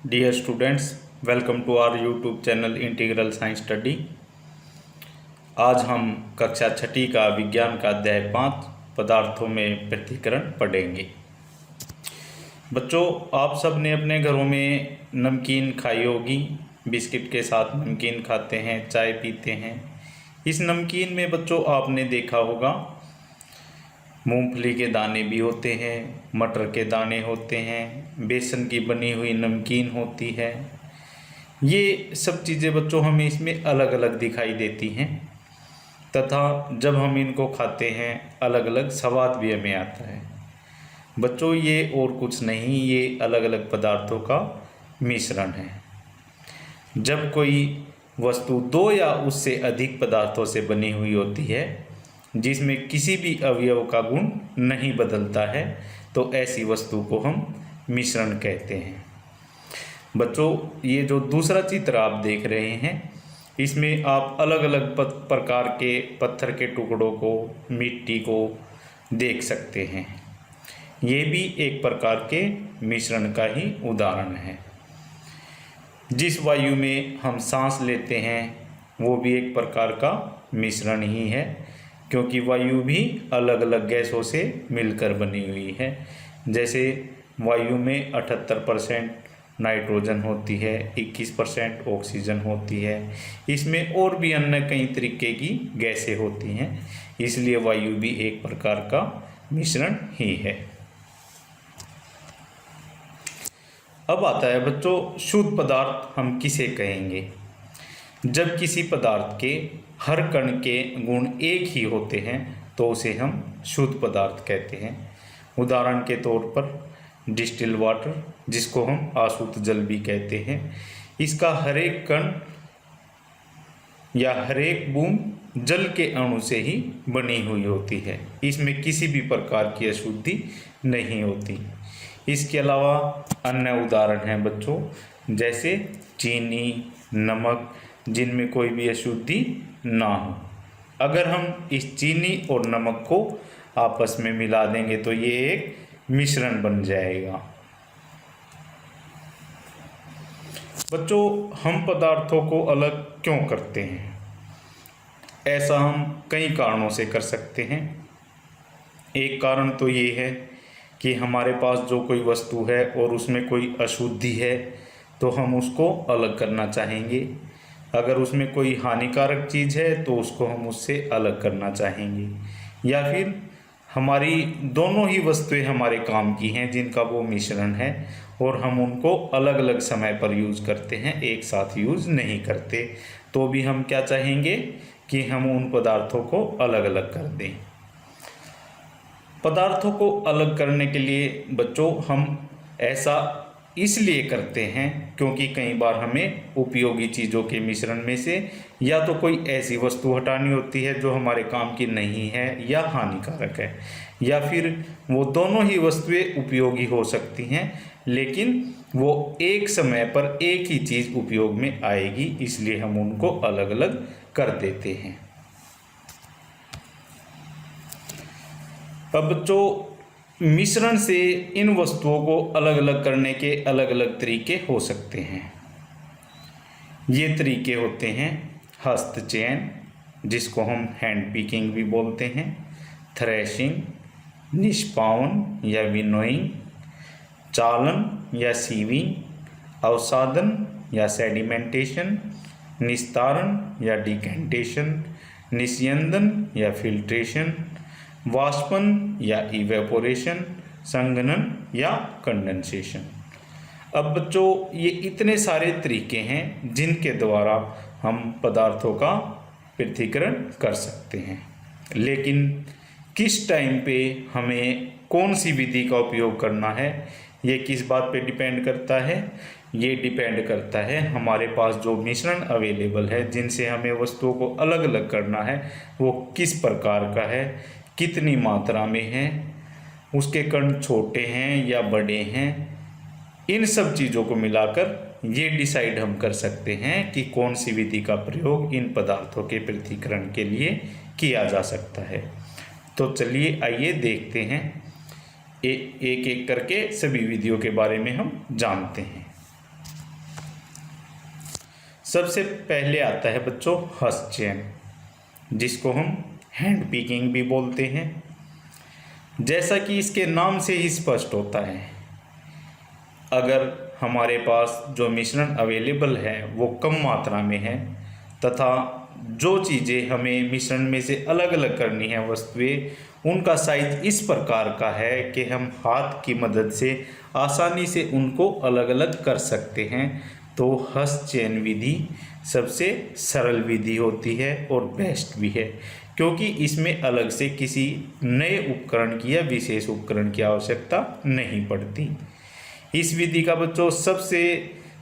Dear students, welcome to our YouTube channel integral science study. आज हम कक्षा छठी का विज्ञान का अध्याय 5 पदार्थों में पृथक्करण पढ़ेंगे। बच्चों, आप सब ने अपने घरों में नमकीन खाई होगी। बिस्किट के साथ नमकीन खाते हैं, चाय पीते हैं। इस नमकीन में बच्चों आपने देखा होगा मूंगफली के दाने भी होते हैं, मटर के दाने होते हैं, बेसन की बनी हुई नमकीन होती है। ये सब चीज़ें बच्चों हमें इसमें अलग अलग दिखाई देती हैं तथा जब हम इनको खाते हैं अलग अलग स्वाद भी हमें आता है। बच्चों, ये और कुछ नहीं, ये अलग अलग पदार्थों का मिश्रण है। जब कोई वस्तु दो या उससे अधिक पदार्थों से बनी हुई होती है जिसमें किसी भी अवयव का गुण नहीं बदलता है तो ऐसी वस्तु को हम मिश्रण कहते हैं। बच्चों, ये जो दूसरा चित्र आप देख रहे हैं इसमें आप अलग अलग प्रकार के पत्थर के टुकड़ों को, मिट्टी को देख सकते हैं। ये भी एक प्रकार के मिश्रण का ही उदाहरण है। जिस वायु में हम सांस लेते हैं वो भी एक प्रकार का मिश्रण ही है, क्योंकि वायु भी अलग अलग गैसों से मिलकर बनी हुई है। जैसे वायु में 78% नाइट्रोजन होती है, 21% ऑक्सीजन होती है। इसमें और भी अन्य कई तरीके की गैसें होती हैं, इसलिए वायु भी एक प्रकार का मिश्रण ही है। अब आता है बच्चों, शुद्ध पदार्थ हम किसे कहेंगे? जब किसी पदार्थ के हर कण के गुण एक ही होते हैं तो उसे हम शुद्ध पदार्थ कहते हैं। उदाहरण के तौर पर डिस्टिल वाटर, जिसको हम आशुद्ध जल भी कहते हैं, इसका हर एक कण या हर एक बूंद जल के अणु से ही बनी हुई होती है। इसमें किसी भी प्रकार की अशुद्धि नहीं होती। इसके अलावा अन्य उदाहरण हैं बच्चों, जैसे चीनी, नमक, जिनमें कोई भी अशुद्धि ना हो। अगर हम इस चीनी और नमक को आपस में मिला देंगे तो ये एक मिश्रण बन जाएगा। बच्चों, हम पदार्थों को अलग क्यों करते हैं? ऐसा हम कई कारणों से कर सकते हैं। एक कारण तो ये है कि हमारे पास जो कोई वस्तु है और उसमें कोई अशुद्धि है तो हम उसको अलग करना चाहेंगे। अगर उसमें कोई हानिकारक चीज़ है तो उसको हम उससे अलग करना चाहेंगे। या फिर हमारी दोनों ही वस्तुएं हमारे काम की हैं जिनका वो मिश्रण है और हम उनको अलग अलग समय पर यूज़ करते हैं, एक साथ यूज़ नहीं करते, तो भी हम क्या चाहेंगे कि हम उन पदार्थों को अलग अलग कर दें। पदार्थों को अलग करने के लिए बच्चों हम ऐसा इसलिए करते हैं क्योंकि कई बार हमें उपयोगी चीज़ों के मिश्रण में से या तो कोई ऐसी वस्तु हटानी होती है जो हमारे काम की नहीं है या हानिकारक है, या फिर वो दोनों ही वस्तुएं उपयोगी हो सकती हैं लेकिन वो एक समय पर एक ही चीज़ उपयोग में आएगी, इसलिए हम उनको अलग अलग कर देते हैं। अब बच्चों, मिश्रण से इन वस्तुओं को अलग अलग करने के अलग अलग तरीके हो सकते हैं। ये तरीके होते हैं हस्तचयन, जिसको हम हैंड पिकिंग भी बोलते हैं, थ्रेशिंग, निष्पावन या विनोइंग, चालन या सीविंग, अवसादन या सेडिमेंटेशन, निस्तारण या डिकेंटेशन, निस्यंदन या फिल्ट्रेशन, वाष्पन या इवेपोरेशन, संघनन या कंडेंसेशन। अब बच्चों, ये इतने सारे तरीके हैं जिनके द्वारा हम पदार्थों का पृथक्करण कर सकते हैं। लेकिन किस टाइम पे हमें कौन सी विधि का उपयोग करना है, ये किस बात पे डिपेंड करता है? ये डिपेंड करता है हमारे पास जो मिश्रण अवेलेबल है जिनसे हमें वस्तुओं को अलग अलग करना है वो किस प्रकार का है, कितनी मात्रा में है, उसके कण छोटे हैं या बड़े हैं। इन सब चीज़ों को मिलाकर ये डिसाइड हम कर सकते हैं कि कौन सी विधि का प्रयोग इन पदार्थों के पृथक्करण के लिए किया जा सकता है। तो चलिए आइए देखते हैं, एक एक करके सभी विधियों के बारे में हम जानते हैं। सबसे पहले आता है बच्चों हस्त चयन, जिसको हम हैंड पिकिंग भी बोलते हैं। जैसा कि इसके नाम से ही स्पष्ट होता है, अगर हमारे पास जो मिश्रण अवेलेबल है वो कम मात्रा में है तथा जो चीज़ें हमें मिश्रण में से अलग अलग करनी है वस्तुएं, उनका साइज इस प्रकार का है कि हम हाथ की मदद से आसानी से उनको अलग अलग कर सकते हैं, तो हस्त चयन विधि सबसे सरल विधि होती है और बेस्ट भी है, क्योंकि इसमें अलग से किसी नए उपकरण की या विशेष उपकरण की आवश्यकता नहीं पड़ती। इस विधि का बच्चों सबसे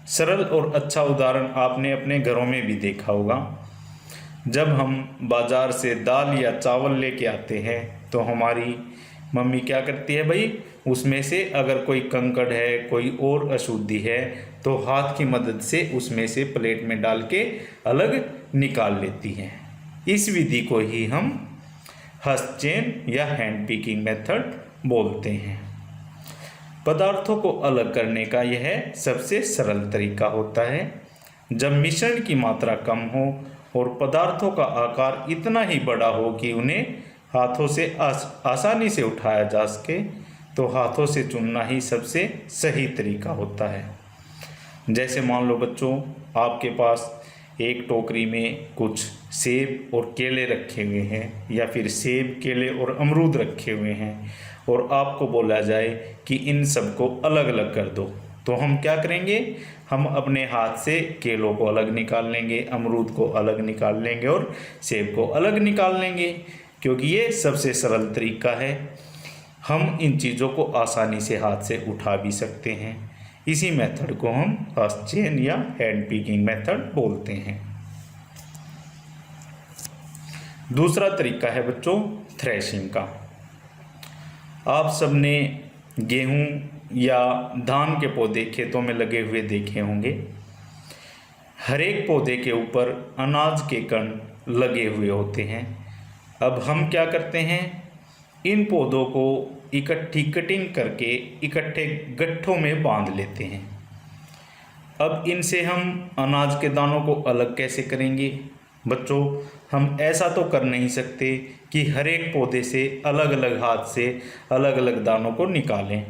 सरल और अच्छा उदाहरण आपने अपने घरों में भी देखा होगा। जब हम बाज़ार से दाल या चावल लेके आते हैं तो हमारी मम्मी क्या करती है भाई, उसमें से अगर कोई कंकड़ है, कोई और अशुद्धि है, तो हाथ की मदद से उसमें से प्लेट में डाल के अलग निकाल लेती हैं। इस विधि को ही हम हस्त चयन या हैंड पिकिंग मेथड बोलते हैं। पदार्थों को अलग करने का यह सबसे सरल तरीका होता है। जब मिश्रण की मात्रा कम हो और पदार्थों का आकार इतना ही बड़ा हो कि उन्हें हाथों से आसानी से उठाया जा सके, तो हाथों से चुनना ही सबसे सही तरीका होता है। जैसे मान लो बच्चों, आपके पास एक टोकरी में कुछ सेब और केले रखे हुए हैं, या फिर सेब, केले और अमरूद रखे हुए हैं, और आपको बोला जाए कि इन सबको अलग अलग कर दो, तो हम क्या करेंगे, हम अपने हाथ से केलों को अलग निकाल लेंगे, अमरूद को अलग निकाल लेंगे और सेब को अलग निकाल लेंगे, क्योंकि ये सबसे सरल तरीका है। हम इन चीज़ों को आसानी से हाथ से उठा भी सकते हैं। इसी मेथड को हम हस्त चयन या हैंड पिकिंग मेथड बोलते हैं। दूसरा तरीका है बच्चों थ्रेशिंग का। आप सबने गेहूं या धान के पौधे खेतों में लगे हुए देखे होंगे। हर एक पौधे के ऊपर अनाज के कण लगे हुए होते हैं। अब हम क्या करते हैं, इन पौधों को इकट्ठी कटिंग करके इकट्ठे गट्ठों में बांध लेते हैं। अब इनसे हम अनाज के दानों को अलग कैसे करेंगे बच्चों, हम ऐसा तो कर नहीं सकते कि हर एक पौधे से अलग अलग हाथ से अलग अलग दानों को निकालें,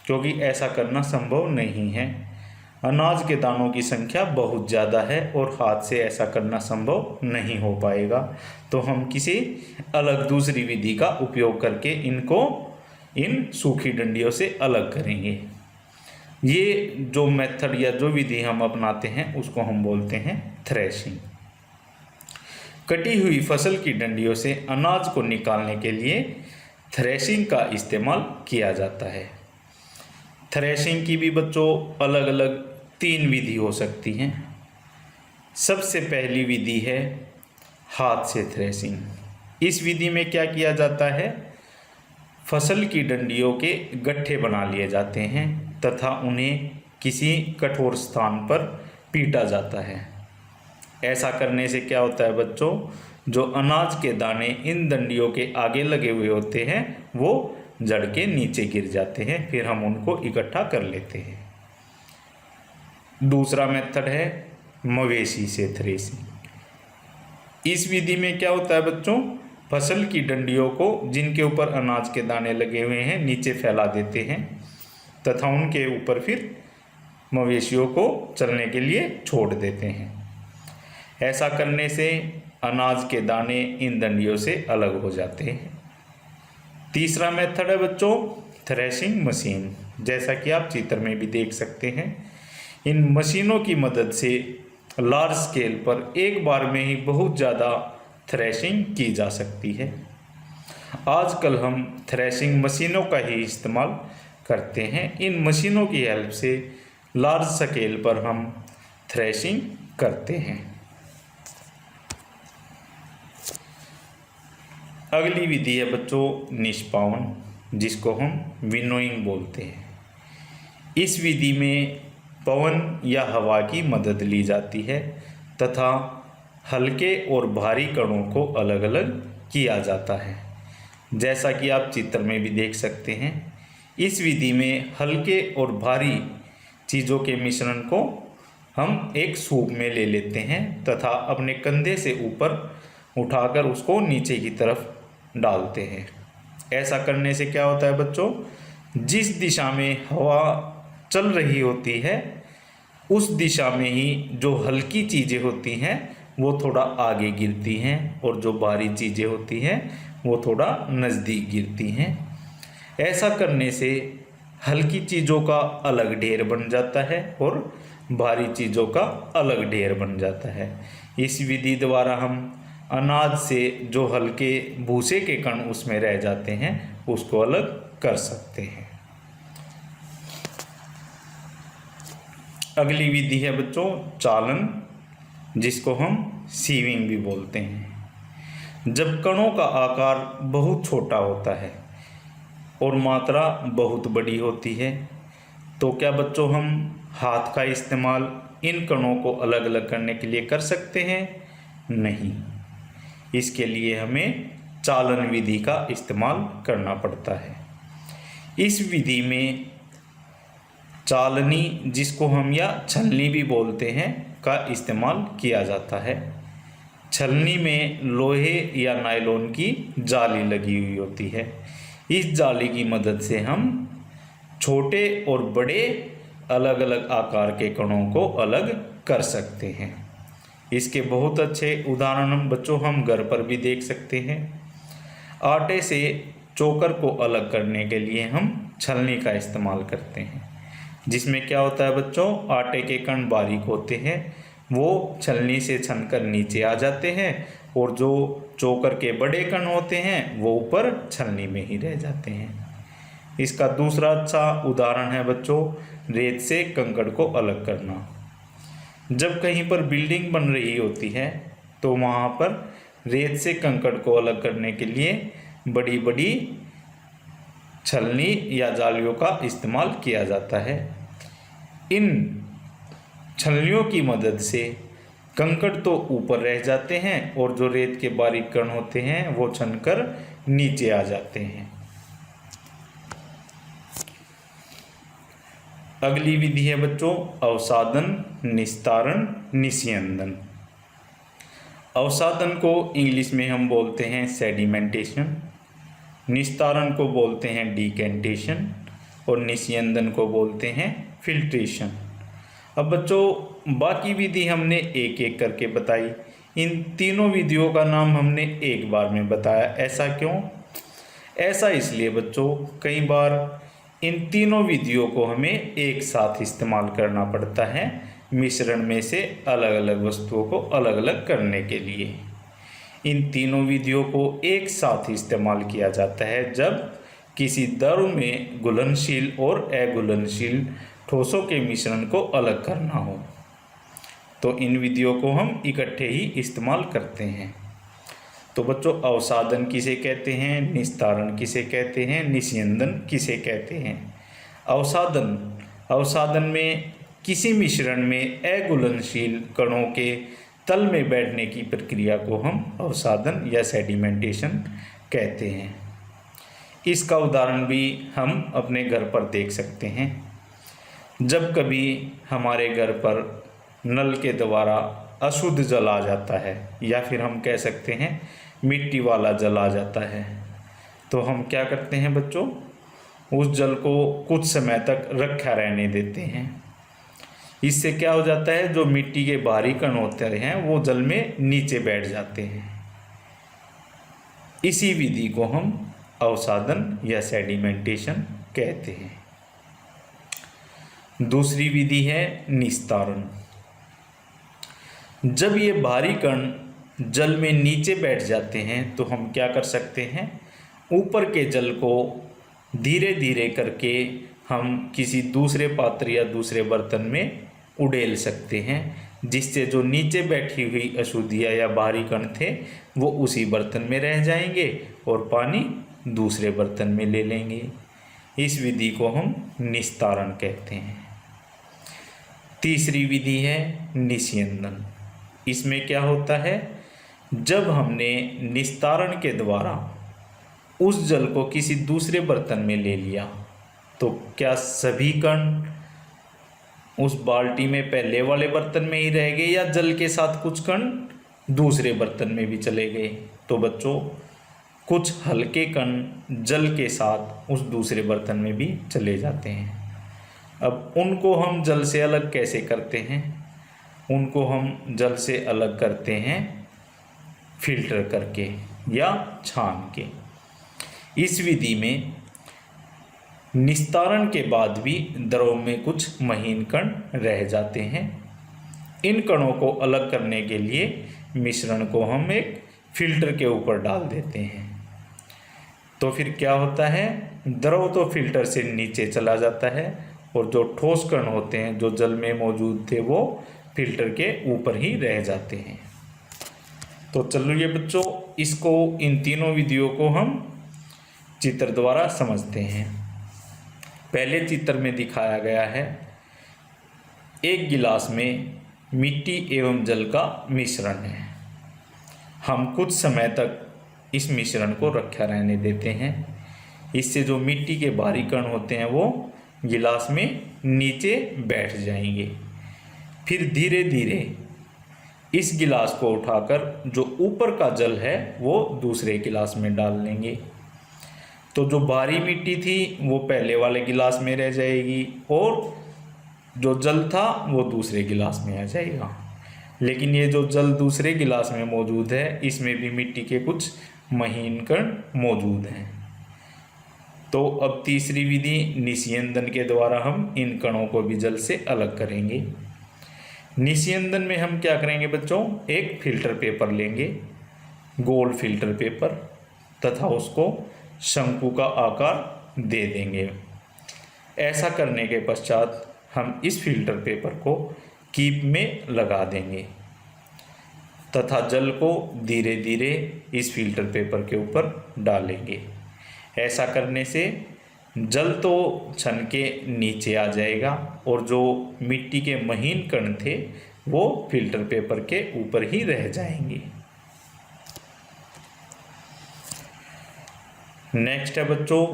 क्योंकि ऐसा करना संभव नहीं है। अनाज के दानों की संख्या बहुत ज़्यादा है और हाथ से ऐसा करना संभव नहीं हो पाएगा, तो हम किसी अलग दूसरी विधि का उपयोग करके इनको इन सूखी डंडियों से अलग करेंगे। ये जो मेथड या जो विधि हम अपनाते हैं उसको हम बोलते हैं थ्रेशिंग। कटी हुई फसल की डंडियों से अनाज को निकालने के लिए थ्रेशिंग का इस्तेमाल किया जाता है। थ्रेशिंग की भी बच्चों अलग अलग 3 विधि हो सकती हैं। सबसे पहली विधि है हाथ से थ्रेशिंग। इस विधि में क्या किया जाता है, फसल की डंडियों के गट्ठे बना लिए जाते हैं तथा उन्हें किसी कठोर स्थान पर पीटा जाता है। ऐसा करने से क्या होता है बच्चों, जो अनाज के दाने इन डंडियों के आगे लगे हुए होते हैं वो जड़ के नीचे गिर जाते हैं, फिर हम उनको इकट्ठा कर लेते हैं। दूसरा मेथड है मवेशी से थ्रेशिंग। इस विधि में क्या होता है बच्चों, फसल की डंडियों को जिनके ऊपर अनाज के दाने लगे हुए हैं नीचे फैला देते हैं तथा उनके ऊपर फिर मवेशियों को चलने के लिए छोड़ देते हैं। ऐसा करने से अनाज के दाने इन डंडियों से अलग हो जाते हैं। तीसरा मेथड है बच्चों थ्रेशिंग मशीन। जैसा कि आप चित्र में भी देख सकते हैं, इन मशीनों की मदद से लार्ज स्केल पर एक बार में ही बहुत ज़्यादा थ्रेशिंग की जा सकती है। आजकल हम थ्रेशिंग मशीनों का ही इस्तेमाल करते हैं। इन मशीनों की हेल्प से लार्ज स्केल पर हम थ्रेशिंग करते हैं। अगली विधि है बच्चों निष्पावन, जिसको हम विनोइंग बोलते हैं। इस विधि में पवन या हवा की मदद ली जाती है तथा हल्के और भारी कणों को अलग अलग किया जाता है। जैसा कि आप चित्र में भी देख सकते हैं, इस विधि में हल्के और भारी चीज़ों के मिश्रण को हम एक सूप में ले लेते हैं तथा अपने कंधे से ऊपर उठाकर उसको नीचे की तरफ डालते हैं। ऐसा करने से क्या होता है बच्चों, जिस दिशा में हवा चल रही होती है उस दिशा में ही जो हल्की चीज़ें होती हैं वो थोड़ा आगे गिरती हैं और जो भारी चीज़ें होती हैं वो थोड़ा नज़दीक गिरती हैं। ऐसा करने से हल्की चीज़ों का अलग ढेर बन जाता है और भारी चीज़ों का अलग ढेर बन जाता है। इस विधि द्वारा हम अनाज से जो हल्के भूसे के कण उसमें रह जाते हैं उसको अलग कर सकते हैं। अगली विधि है बच्चों चालन, जिसको हम सीविंग भी बोलते हैं। जब कणों का आकार बहुत छोटा होता है और मात्रा बहुत बड़ी होती है तो क्या बच्चों हम हाथ का इस्तेमाल इन कणों को अलग अलग करने के लिए कर सकते हैं? नहीं, इसके लिए हमें चालन विधि का इस्तेमाल करना पड़ता है। इस विधि में चालनी, जिसको हम या छलनी भी बोलते हैं, का इस्तेमाल किया जाता है। छलनी में लोहे या नायलॉन की जाली लगी हुई होती है। इस जाली की मदद से हम छोटे और बड़े अलग अलग आकार के कणों को अलग कर सकते हैं। इसके बहुत अच्छे उदाहरण हम बच्चों हम घर पर भी देख सकते हैं। आटे से चोकर को अलग करने के लिए हम छलनी का इस्तेमाल करते हैं, जिसमें क्या होता है बच्चों, आटे के कण बारीक होते हैं, वो छलनी से छनकर नीचे आ जाते हैं और जो चोकर के बड़े कण होते हैं वो ऊपर छलनी में ही रह जाते हैं। इसका दूसरा अच्छा उदाहरण है बच्चों रेत से कंकड़ को अलग करना। जब कहीं पर बिल्डिंग बन रही होती है तो वहाँ पर रेत से कंकड़ को अलग करने के लिए बड़ी बड़ी छलनी या जालियों का इस्तेमाल किया जाता है। इन छलनियों की मदद से कंकड़ तो ऊपर रह जाते हैं और जो रेत के बारीक कण होते हैं वो छनकर नीचे आ जाते हैं। अगली विधि है बच्चों अवसादन, निस्तारण, निस्यंदन। अवसादन को इंग्लिश में हम बोलते हैं सेडिमेंटेशन, निस्तारण को बोलते हैं डिकेंटेशन और निस्यंदन को बोलते हैं फिल्ट्रेशन। अब बच्चों बाकी विधि हमने एक एक करके बताई। इन तीनों विधियों का नाम हमने एक बार में बताया। ऐसा क्यों? ऐसा इसलिए बच्चों कई बार इन तीनों विधियों को हमें एक साथ इस्तेमाल करना पड़ता है मिश्रण में से अलग अलग वस्तुओं को अलग अलग करने के लिए। इन तीनों विधियों को एक साथ इस्तेमाल किया जाता है जब किसी द्रव में घुलनशील और अघुलनशील ठोसों के मिश्रण को अलग करना हो, तो इन विधियों को हम इकट्ठे ही इस्तेमाल करते हैं। तो बच्चों अवसादन किसे कहते हैं, निस्तारण किसे कहते हैं, निस्यंदन किसे कहते हैं? अवसादन में किसी मिश्रण में अघुलनशील कणों के तल में बैठने की प्रक्रिया को हम अवसादन या सेडिमेंटेशन कहते हैं। इसका उदाहरण भी हम अपने घर पर देख सकते हैं। जब कभी हमारे घर पर नल के द्वारा अशुद्ध जल आ जाता है या फिर हम कह सकते हैं मिट्टी वाला जल आ जाता है, तो हम क्या करते हैं बच्चों, उस जल को कुछ समय तक रखा रहने देते हैं। इससे क्या हो जाता है, जो मिट्टी के बाहरी कण होते हैं वो जल में नीचे बैठ जाते हैं। इसी विधि को हम अवसादन या सेडिमेंटेशन कहते हैं। दूसरी विधि है निस्तारण। जब ये बाहरी कण जल में नीचे बैठ जाते हैं तो हम क्या कर सकते हैं, ऊपर के जल को धीरे धीरे करके हम किसी दूसरे पात्र या दूसरे बर्तन में उड़ेल सकते हैं, जिससे जो नीचे बैठी हुई अशुद्धियाँ या बाहरी कण थे वो उसी बर्तन में रह जाएंगे और पानी दूसरे बर्तन में ले लेंगे। इस विधि को हम निस्तारण कहते हैं। तीसरी विधि है निस्यंदन। इसमें क्या होता है, जब हमने निस्तारण के द्वारा उस जल को किसी दूसरे बर्तन में ले लिया तो क्या सभी कण उस बाल्टी में पहले वाले बर्तन में ही रह गए या जल के साथ कुछ कण दूसरे बर्तन में भी चले गए। तो बच्चों कुछ हल्के कण जल के साथ उस दूसरे बर्तन में भी चले जाते हैं। अब उनको हम जल से अलग कैसे करते हैं? उनको हम जल से अलग करते हैं फिल्टर करके या छान के। इस विधि में निस्तारण के बाद भी द्रव में कुछ महीन कण रह जाते हैं। इन कणों को अलग करने के लिए मिश्रण को हम एक फिल्टर के ऊपर डाल देते हैं। तो फिर क्या होता है, द्रव तो फिल्टर से नीचे चला जाता है और जो ठोस कण होते हैं जो जल में मौजूद थे वो फिल्टर के ऊपर ही रह जाते हैं। तो चलिए बच्चों, इसको इन तीनों विधियों को हम चित्र द्वारा समझते हैं। पहले चित्र में दिखाया गया है एक गिलास में मिट्टी एवं जल का मिश्रण है। हम कुछ समय तक इस मिश्रण को रखा रहने देते हैं। इससे जो मिट्टी के भारी कण होते हैं वो गिलास में नीचे बैठ जाएंगे। फिर धीरे धीरे इस गिलास को उठाकर जो ऊपर का जल है वो दूसरे गिलास में डाल लेंगे। तो जो भारी मिट्टी थी वो पहले वाले गिलास में रह जाएगी और जो जल था वो दूसरे गिलास में आ जाएगा। लेकिन ये जो जल दूसरे गिलास में मौजूद है इसमें भी मिट्टी के कुछ महीन कण मौजूद हैं। तो अब तीसरी विधि निस्यंदन के द्वारा हम इन कणों को भी जल से अलग करेंगे। निस्यंदन में हम क्या करेंगे बच्चों, एक फिल्टर पेपर लेंगे, गोल फिल्टर पेपर, तथा उसको शंकु का आकार दे देंगे। ऐसा करने के पश्चात हम इस फिल्टर पेपर को कीप में लगा देंगे तथा जल को धीरे धीरे इस फिल्टर पेपर के ऊपर डालेंगे। ऐसा करने से जल तो छन के नीचे आ जाएगा और जो मिट्टी के महीन कण थे वो फिल्टर पेपर के ऊपर ही रह जाएंगे। नेक्स्ट है बच्चों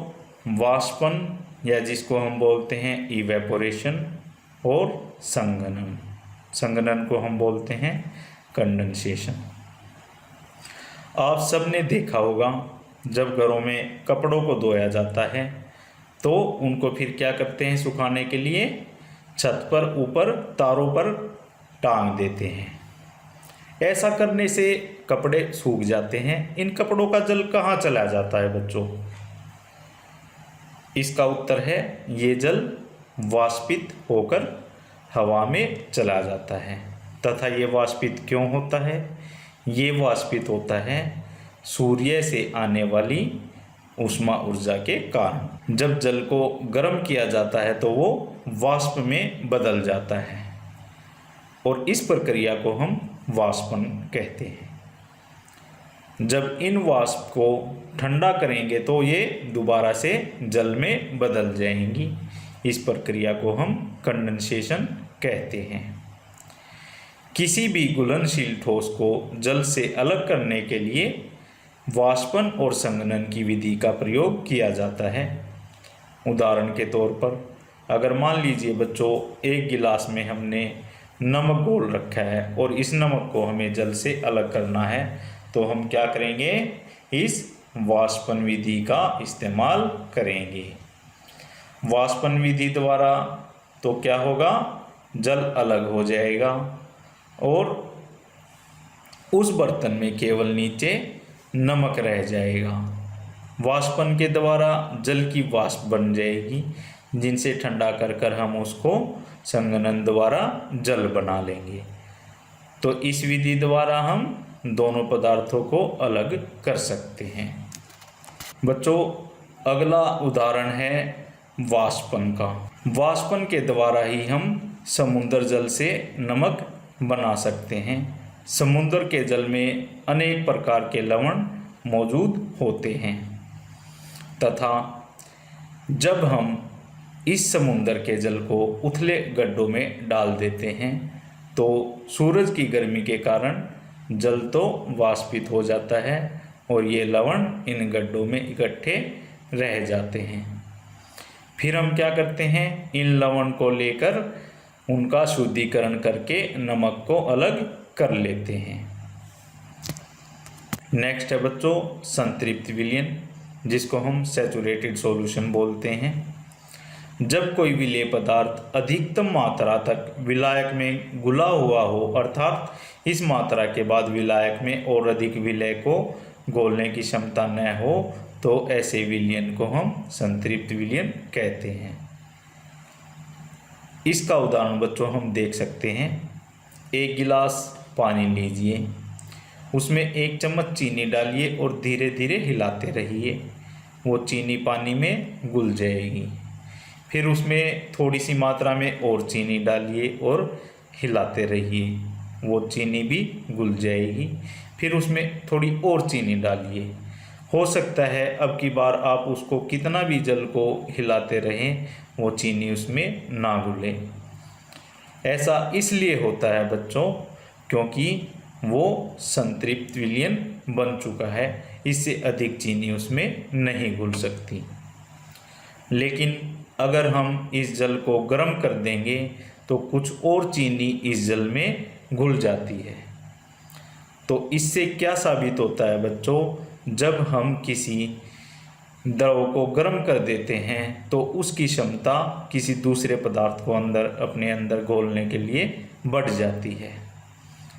वाष्पन, या जिसको हम बोलते हैं इवेपोरेशन, और संघनन। संघनन को हम बोलते हैं कंडेंसेशन। आप सबने देखा होगा जब घरों में कपड़ों को धोया जाता है तो उनको फिर क्या करते हैं, सुखाने के लिए छत पर ऊपर तारों पर टांग देते हैं। ऐसा करने से कपड़े सूख जाते हैं। इन कपड़ों का जल कहाँ चला जाता है बच्चों? इसका उत्तर है ये जल वाष्पित होकर हवा में चला जाता है। तथा ये वाष्पित क्यों होता है? ये वाष्पित होता है सूर्य से आने वाली ऊष्मा ऊर्जा के कारण। जब जल को गर्म किया जाता है तो वो वाष्प में बदल जाता है और इस प्रक्रिया को हम वाष्पन कहते हैं। जब इन वाष्प को ठंडा करेंगे तो ये दोबारा से जल में बदल जाएंगी। इस प्रक्रिया को हम कंडेंसेशन कहते हैं। किसी भी घुलनशील ठोस को जल से अलग करने के लिए वाष्पन और संघनन की विधि का प्रयोग किया जाता है। उदाहरण के तौर पर अगर मान लीजिए बच्चों एक गिलास में हमने नमक घोल रखा है और इस नमक को हमें जल से अलग करना है तो हम क्या करेंगे, इस वाष्पन विधि का इस्तेमाल करेंगे। वाष्पन विधि द्वारा तो क्या होगा, जल अलग हो जाएगा और उस बर्तन में केवल नीचे नमक रह जाएगा। वाष्पन के द्वारा जल की वाष्प बन जाएगी जिनसे ठंडा कर कर हम उसको संघनन द्वारा जल बना लेंगे। तो इस विधि द्वारा हम दोनों पदार्थों को अलग कर सकते हैं। बच्चों अगला उदाहरण है वाष्पन का। वाष्पन के द्वारा ही हम समुद्र जल से नमक बना सकते हैं। समुद्र के जल में अनेक प्रकार के लवण मौजूद होते हैं तथा जब हम इस समुद्र के जल को उथले गड्ढों में डाल देते हैं तो सूरज की गर्मी के कारण जल तो वाष्पित हो जाता है और ये लवण इन गड्ढों में इकट्ठे रह जाते हैं। फिर हम क्या करते हैं, इन लवण को लेकर उनका शुद्धिकरण करके नमक को अलग कर लेते हैं। नेक्स्ट है बच्चों संतृप्त विलयन, जिसको हम सैचुरेटेड सॉल्यूशन बोलते हैं। जब कोई विलेय पदार्थ अधिकतम मात्रा तक विलायक में घुला हुआ हो, अर्थात इस मात्रा के बाद विलायक में और अधिक विलेय को घोलने की क्षमता न हो, तो ऐसे विलयन को हम संतृप्त विलयन कहते हैं। इसका उदाहरण बच्चों हम देख सकते हैं। एक गिलास पानी लीजिए, उसमें 1 चम्मच चीनी डालिए और धीरे धीरे हिलाते रहिए, वो चीनी पानी में घुल जाएगी। फिर उसमें थोड़ी सी मात्रा में और चीनी डालिए और हिलाते रहिए, वो चीनी भी घुल जाएगी। फिर उसमें थोड़ी और चीनी डालिए। हो सकता है अब की बार आप उसको कितना भी जल को हिलाते रहें, वो चीनी उसमें ना घुले। ऐसा इसलिए होता है बच्चों क्योंकि वो संतृप्त विलयन बन चुका है, इससे अधिक चीनी उसमें नहीं घुल सकती। लेकिन अगर हम इस जल को गर्म कर देंगे तो कुछ और चीनी इस जल में घुल जाती है। तो इससे क्या साबित होता है बच्चों, जब हम किसी द्रव को गर्म कर देते हैं तो उसकी क्षमता किसी दूसरे पदार्थ को अपने अंदर घोलने के लिए बढ़ जाती है,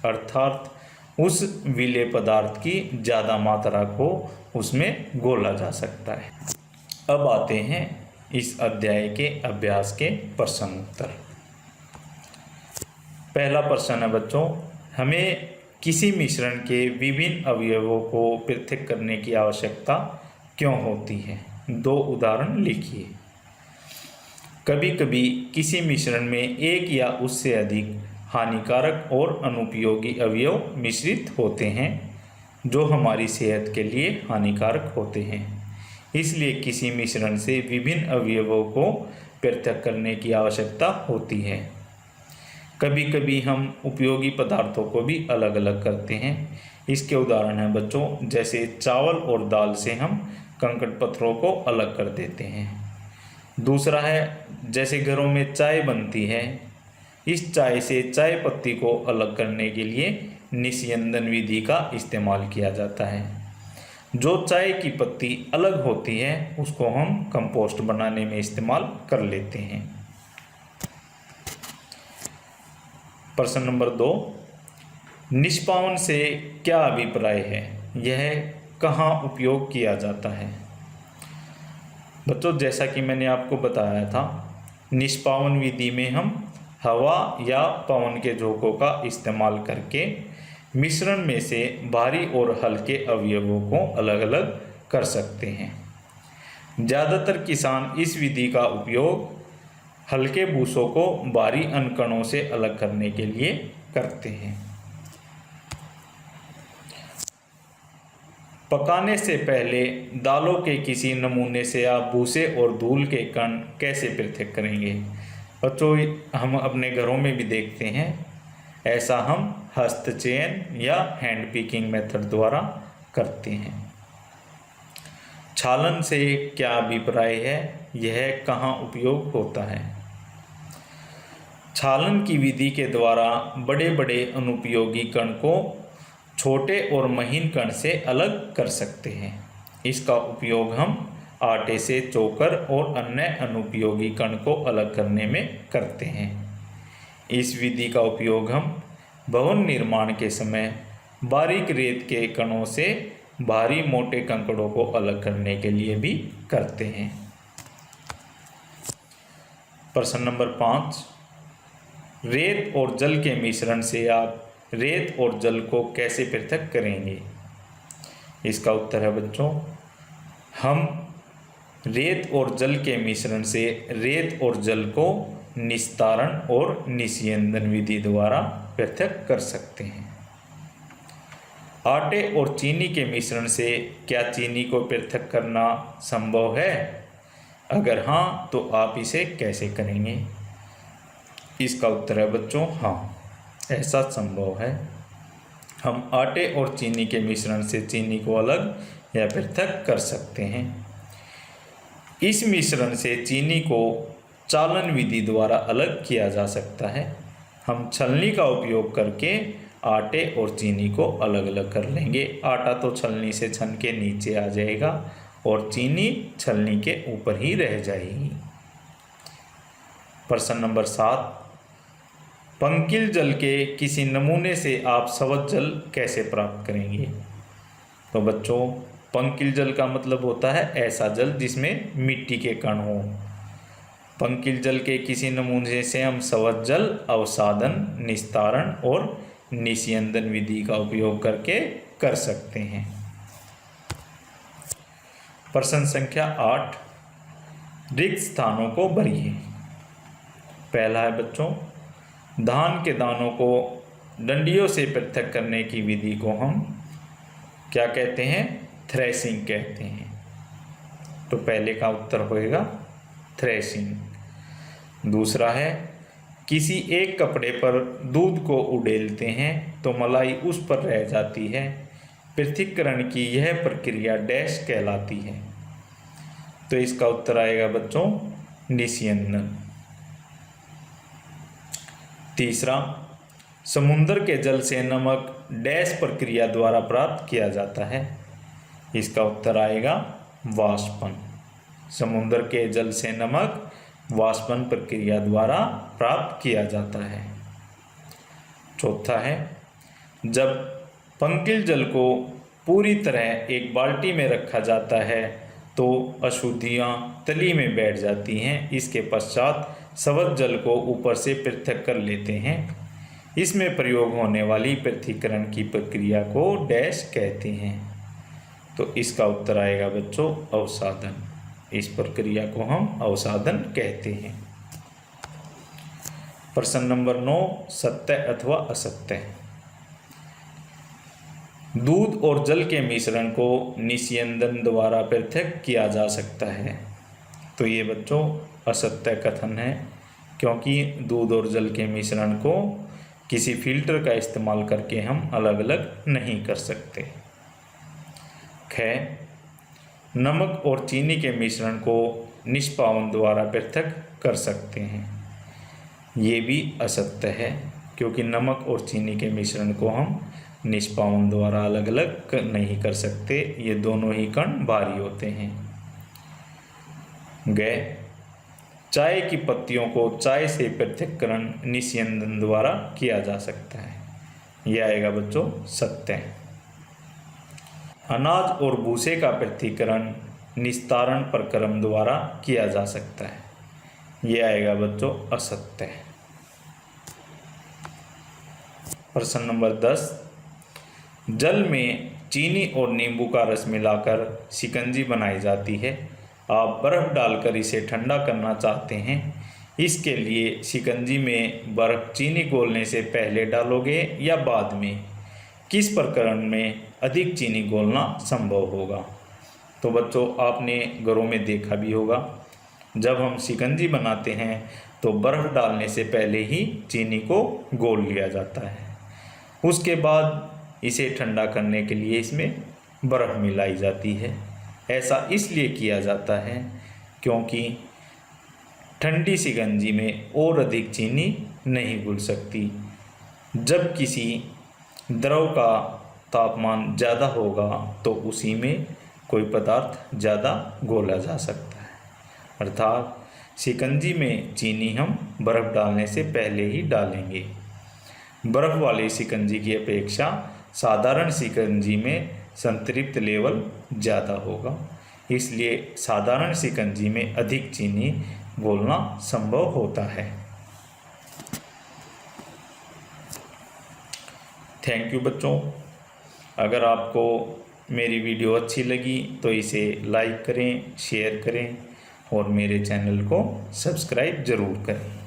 अर्थात उस विलेय पदार्थ की ज़्यादा मात्रा को उसमें घोला जा सकता है। अब आते हैं इस अध्याय के अभ्यास के प्रश्न उत्तर। पहला प्रश्न है बच्चों, हमें किसी मिश्रण के विभिन्न अवयवों को पृथक करने की आवश्यकता क्यों होती है? 2 उदाहरण लिखिए। कभी कभी किसी मिश्रण में एक या उससे अधिक हानिकारक और अनुपयोगी अवयव मिश्रित होते हैं जो हमारी सेहत के लिए हानिकारक होते हैं। इसलिए किसी मिश्रण से विभिन्न अवयवों को पृथक करने की आवश्यकता होती है। कभी कभी हम उपयोगी पदार्थों को भी अलग अलग करते हैं। इसके उदाहरण हैं बच्चों, जैसे चावल और दाल से हम कंकड़ पत्थरों को अलग कर देते हैं। दूसरा है, जैसे घरों में चाय बनती है, इस चाय से चाय पत्ती को अलग करने के लिए निस्यंदन विधि का इस्तेमाल किया जाता है। जो चाय की पत्ती अलग होती है उसको हम कंपोस्ट बनाने में इस्तेमाल कर लेते हैं। प्रश्न नंबर 2, निष्पावन से क्या अभिप्राय है? यह कहाँ उपयोग किया जाता है? बच्चों, जैसा कि मैंने आपको बताया था, निष्पावन विधि में हम हवा या पवन के झोंकों का इस्तेमाल करके मिश्रण में से भारी और हल्के अवयवों को अलग अलग कर सकते हैं। ज़्यादातर किसान इस विधि का उपयोग हल्के भूसों को भारी अनकणों से अलग करने के लिए करते हैं। पकाने से पहले दालों के किसी नमूने से आप भूसे और धूल के कण कैसे पृथक करेंगे? बच्चों, हम अपने घरों में भी देखते हैं, ऐसा हम हस्तचयन या हैंड पिकिंग मेथड द्वारा करते हैं। छालन से क्या अभिप्राय है? यह कहाँ उपयोग होता है? छालन की विधि के द्वारा बड़े बड़े अनुपयोगी कण को छोटे और महीन कण से अलग कर सकते हैं। इसका उपयोग हम आटे से चोकर और अन्य अनुपयोगी कण को अलग करने में करते हैं। इस विधि का उपयोग हम भवन निर्माण के समय बारीक रेत के कणों से भारी मोटे कंकड़ों को अलग करने के लिए भी करते हैं। प्रश्न नंबर 5, रेत और जल के मिश्रण से आप रेत और जल को कैसे पृथक करेंगे? इसका उत्तर है बच्चों, हम रेत और जल के मिश्रण से रेत और जल को निस्तारण और निस्यंदन विधि द्वारा पृथक कर सकते हैं। आटे और चीनी के मिश्रण से क्या चीनी को पृथक करना संभव है? अगर हाँ, तो आप इसे कैसे करेंगे? इसका उत्तर है बच्चों, हाँ, ऐसा संभव है। हम आटे और चीनी के मिश्रण से चीनी को अलग या पृथक कर सकते हैं। इस मिश्रण से चीनी को चालन विधि द्वारा अलग किया जा सकता है। हम छलनी का उपयोग करके आटे और चीनी को अलग अलग कर लेंगे। आटा तो छलनी से छन के नीचे आ जाएगा और चीनी छलनी के ऊपर ही रह जाएगी। प्रश्न नंबर 7, पंकिल जल के किसी नमूने से आप सवत जल कैसे प्राप्त करेंगे? तो बच्चों, पंकिल जल का मतलब होता है ऐसा जल जिसमें मिट्टी के कण हो। पंकिल जल के किसी नमूने से हम सवत जल अवसादन, निस्तारण और निस्यंदन विधि का उपयोग करके कर सकते हैं। प्रश्न संख्या 8, रिक्त स्थानों को भरिए। पहला है बच्चों, धान के दानों को डंडियों से पृथक करने की विधि को हम क्या कहते हैं? थ्रेसिंग कहते हैं। तो पहले का उत्तर होएगा थ्रेसिंग। दूसरा है, किसी एक कपड़े पर दूध को उड़ेलते हैं तो मलाई उस पर रह जाती है, पृथक्करण की यह प्रक्रिया डैश कहलाती है। तो इसका उत्तर आएगा बच्चों निस्यंदन। तीसरा, समुद्र के जल से नमक डैश प्रक्रिया द्वारा प्राप्त किया जाता है। इसका उत्तर आएगा वाष्पन। समुद्र के जल से नमक वाष्पन प्रक्रिया द्वारा प्राप्त किया जाता है। चौथा है, जब पंकिल जल को पूरी तरह एक बाल्टी में रखा जाता है तो अशुद्धियाँ तली में बैठ जाती हैं। इसके पश्चात सवत जल को ऊपर से पृथक कर लेते हैं। इसमें प्रयोग होने वाली पृथक्करण की प्रक्रिया को डैश कहते हैं। तो इसका उत्तर आएगा बच्चों अवसादन। इस प्रक्रिया को हम अवसादन कहते हैं। प्रश्न नंबर 9, सत्य अथवा असत्य। दूध और जल के मिश्रण को निस्यंदन द्वारा पृथक किया जा सकता है। तो ये बच्चों असत्य कथन है, क्योंकि दूध और जल के मिश्रण को किसी फिल्टर का इस्तेमाल करके हम अलग अलग नहीं कर सकते। ख, नमक और चीनी के मिश्रण को निष्पावन द्वारा पृथक कर सकते हैं। ये भी असत्य है, क्योंकि नमक और चीनी के मिश्रण को हम निष्पावन द्वारा अलग अलग नहीं कर सकते। ये दोनों ही कण भारी होते हैं। ग, चाय की पत्तियों को चाय से पृथक्करण निस्यंदन द्वारा किया जा सकता है। यह आएगा बच्चों सत्य। अनाज और भूसे का पृथक्करण निस्तारण प्रक्रम द्वारा किया जा सकता है। यह आएगा बच्चों असत्य। प्रश्न नंबर 10, जल में चीनी और नींबू का रस मिलाकर शिकंजी बनाई जाती है। आप बर्फ़ डालकर इसे ठंडा करना चाहते हैं। इसके लिए शिकंजी में बर्फ़ चीनी घोलने से पहले डालोगे या बाद में? किस प्रकरण में अधिक चीनी घोलना संभव होगा? तो बच्चों, आपने घरों में देखा भी होगा, जब हम शिकंजी बनाते हैं तो बर्फ़ डालने से पहले ही चीनी को घोल लिया जाता है। उसके बाद इसे ठंडा करने के लिए इसमें बर्फ़ मिलाई जाती है। ऐसा इसलिए किया जाता है क्योंकि ठंडी शिकंजी में और अधिक चीनी नहीं घुल सकती। जब किसी द्रव का तापमान ज़्यादा होगा तो उसी में कोई पदार्थ ज़्यादा घोला जा सकता है। अर्थात शिकंजी में चीनी हम बर्फ़ डालने से पहले ही डालेंगे। बर्फ़ वाली शिकंजी की अपेक्षा साधारण शिकंजी में संतृप्त लेवल ज़्यादा होगा, इसलिए साधारण शिकंजी में अधिक चीनी घोलना संभव होता है। थैंक यू बच्चों। अगर आपको मेरी वीडियो अच्छी लगी तो इसे लाइक करें, शेयर करें और मेरे चैनल को सब्सक्राइब ज़रूर करें।